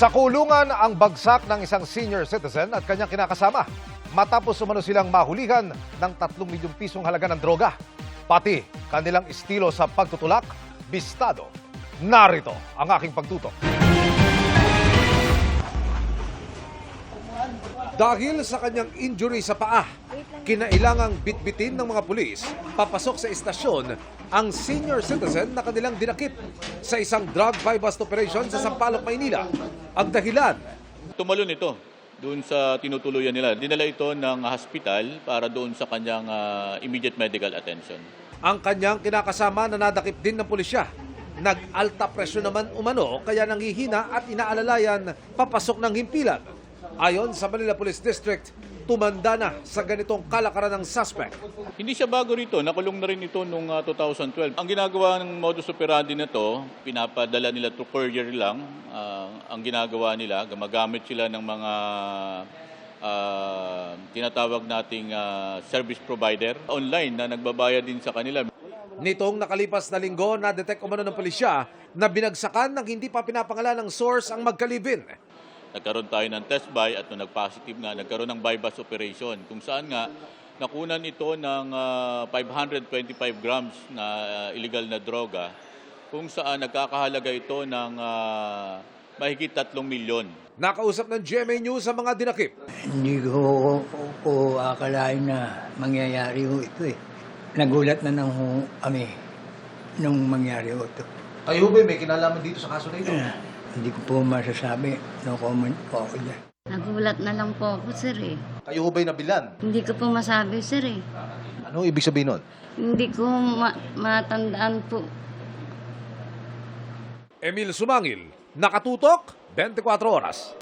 Sa kulungan ang bagsak ng isang senior citizen at kanyang kinakasama matapos umano silang mahulihan ng 3 milyong pisong halaga ng droga. Pati kanilang estilo sa pagtutulak, bistado. Narito ang aking pagtutok. Dahil sa kanyang injury sa paa, kinailangang bitbitin ng mga pulis papasok sa istasyon ang senior citizen na kanilang dinakip sa isang drug buy-bust operation sa Sampaloc, Maynila. Ang dahilan, tumalon ito doon sa tinutuluyan nila. Dinala ito ng hospital para doon sa kanyang immediate medical attention. ang kanyang kinakasama na nadakip din ng pulisya. Nag-alta presyo naman umano kaya nanghihina at inaalalayan papasok ng himpilan. Ayon sa Manila Police District, tumanda na sa ganitong kalakaran ng suspect. Hindi siya bago rito, nakulong na rin ito noong 2012. Ang ginagawa ng modus operandi na to, pinapadala nila to courier lang. Ang ginagawa nila, gumagamit sila ng mga tinatawag nating service provider online na nagbabayad din sa kanila. Nitong nakalipas na linggo, na-detect umano ng pulisya na binagsakan ng hindi pa pinapangalan ng source ang magkalibin. Nagkaroon tayo ng test buy at nung nag-positive nga, nagkaroon ng buy-bust operation kung saan nga nakunan ito ng 525 grams na illegal na droga kung saan nagkakahalaga ito ng mahigit 3 milyon. Nakausap ng GMA News ang mga dinakip. Hindi ko akalain na mangyayari ho ito eh. Nagulat na nang kami nung mangyari ho ito. Kayo ba may kinalaman dito sa kaso na ito? Hindi ko po masasabi. No comment po ako dyan. Nagulat na lang po ako, sir eh. Kayo ba'y nabilan? Hindi ko po masabi, sir eh. Ano ibig sabihin nun? Hindi ko matandaan po. Emil Sumangil, nakatutok, 24 oras.